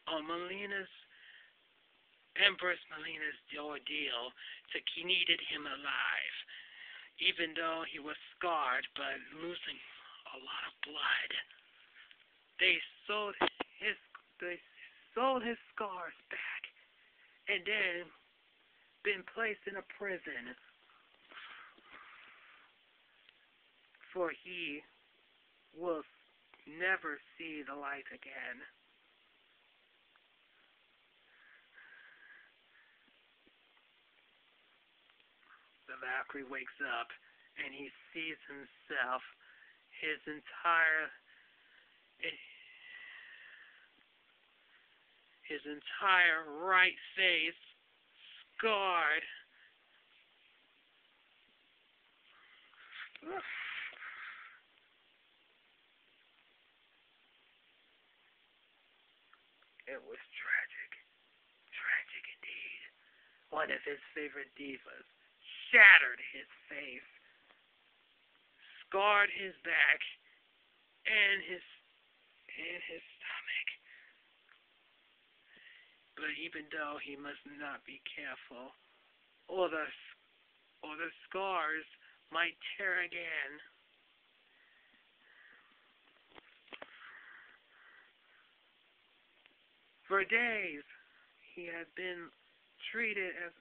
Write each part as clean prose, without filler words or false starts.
on Empress Melina's ordeal, he needed him alive, even though he was scarred but losing a lot of blood. They sold his they sold his scars back, and then been placed in a prison, for he will never see the light again. The Valkyrie wakes up and he sees himself, his entire right face scarred. It was tragic. Tragic indeed. One of his favorite divas shattered his face, scarred his back, and his stomach. But even though he must not be careful, or the scars might tear again. For days, he had been treated as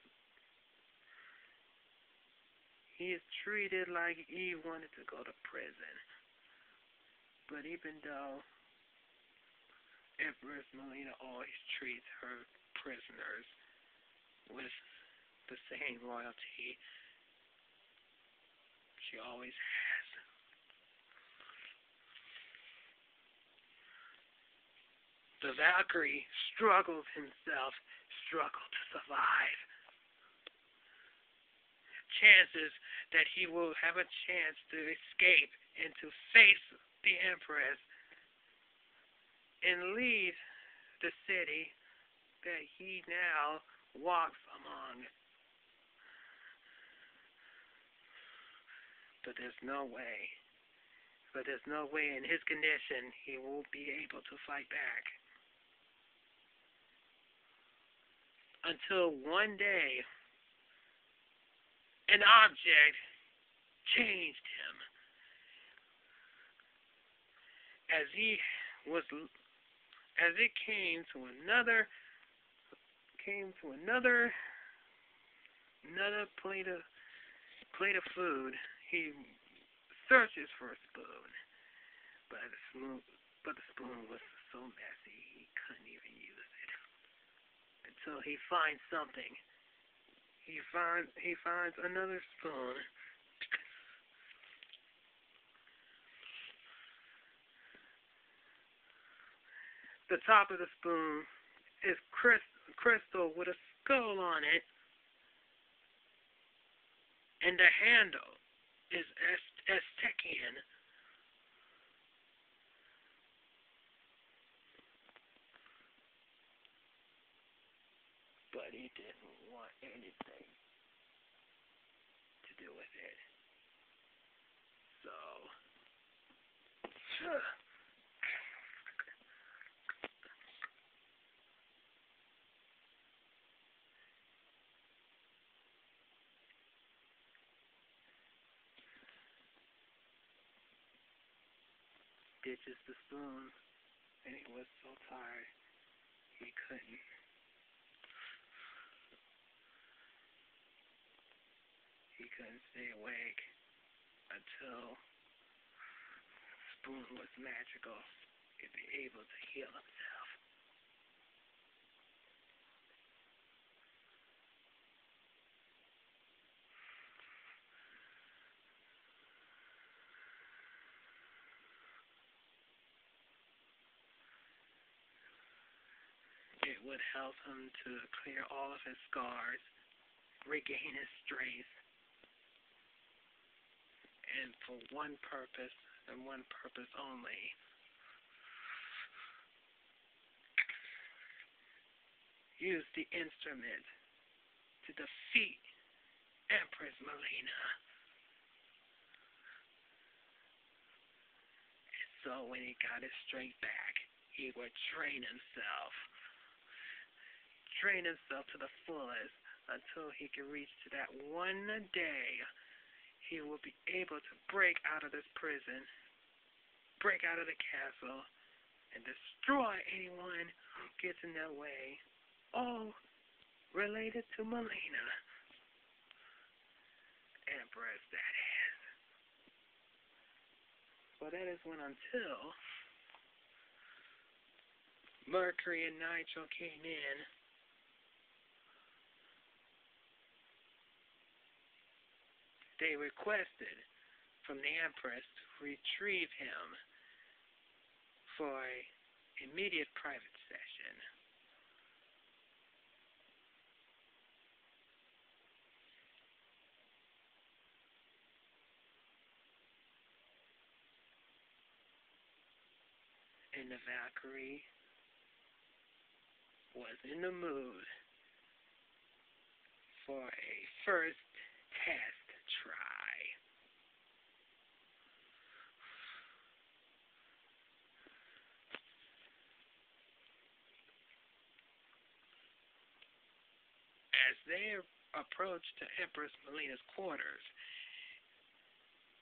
he is treated like he wanted to go to prison. But even though Empress Melina always treats her prisoners with the same loyalty, she always has. The Valkyrie struggled to survive. Chances that he will have a chance to escape and to face the Empress and leave the city that he now walks among. But there's no way. In his condition he will be able to fight back. Until one day, an object changed him. As it came to another plate of food, he searches for a spoon, but the spoon was so messy he couldn't even use it. Until he finds something. He finds another spoon. The top of the spoon is crystal with a skull on it, and the handle is Aztecian. But he didn't want anything to do with it. So, ditches the spoon, and he was so tired he couldn't stay awake until the spoon was magical. He'd be able to heal himself. It would help him to clear all of his scars, regain his strength, and for one purpose and one purpose only. Use the instrument to defeat Empress Melina. And so when he got his strength back, he would train himself strain himself to the fullest until he can reach to that one day he will be able to break out of this prison, break out of the castle, and destroy anyone who gets in their way, all related to Melina. Empress, that is. Well, that is when until Mercury and Nitro came in, they requested from the Empress to retrieve him for an immediate private session. And the Valkyrie was in the mood for a first test try. As they approached to Empress Melina's quarters,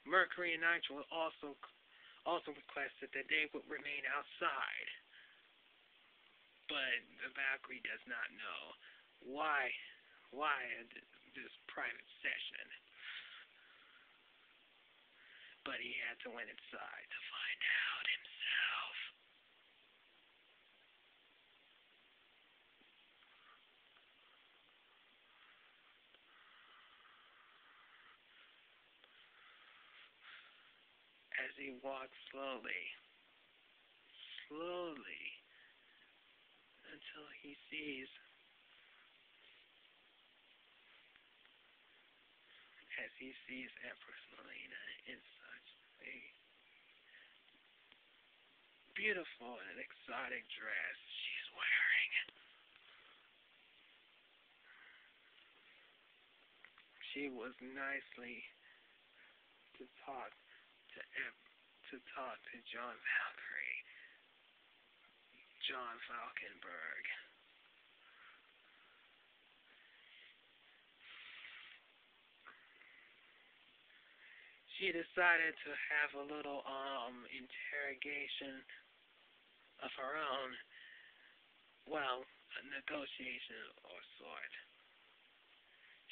Mercury and Nitro also requested that they would remain outside. But the Valkyrie does not know why this private session. But he had to went inside to find out himself. As he walked slowly, until he sees, Empress Melina in such a beautiful and exotic dress she's wearing. She was nicely to talk to John Valkenburg. She decided to have a little interrogation of her own. Well, a negotiation or sort.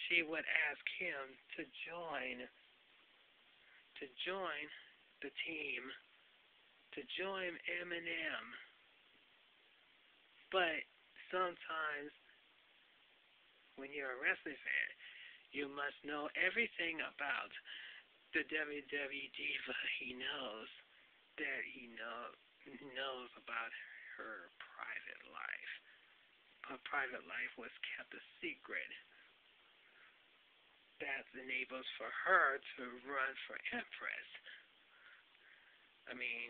She would ask him to join the team, to join Eminem. But sometimes when you're a wrestling fan, you must know everything about the WWE diva. He knows about her private life. Her private life was kept a secret. That enables for her to run for Empress. I mean,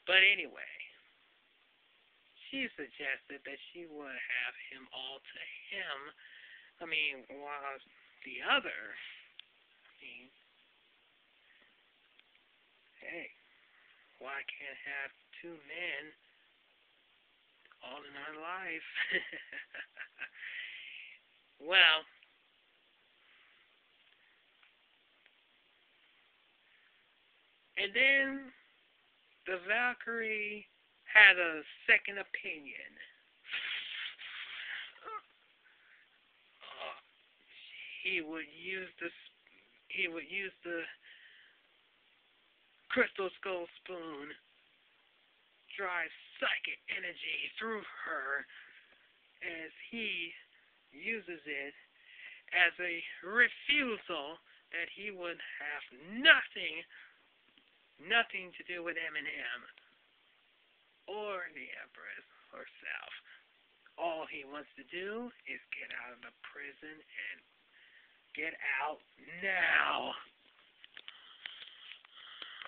but anyway, she suggested that she would have him all to him. I mean, while the other, hey, why can't have two men all in our life? Well, and then the Valkyrie had a second opinion. He would use the crystal skull spoon, drive psychic energy through her as he uses it as a refusal that he would have nothing to do with Eminem or the Empress herself. All he wants to do is get out of the prison and get out now.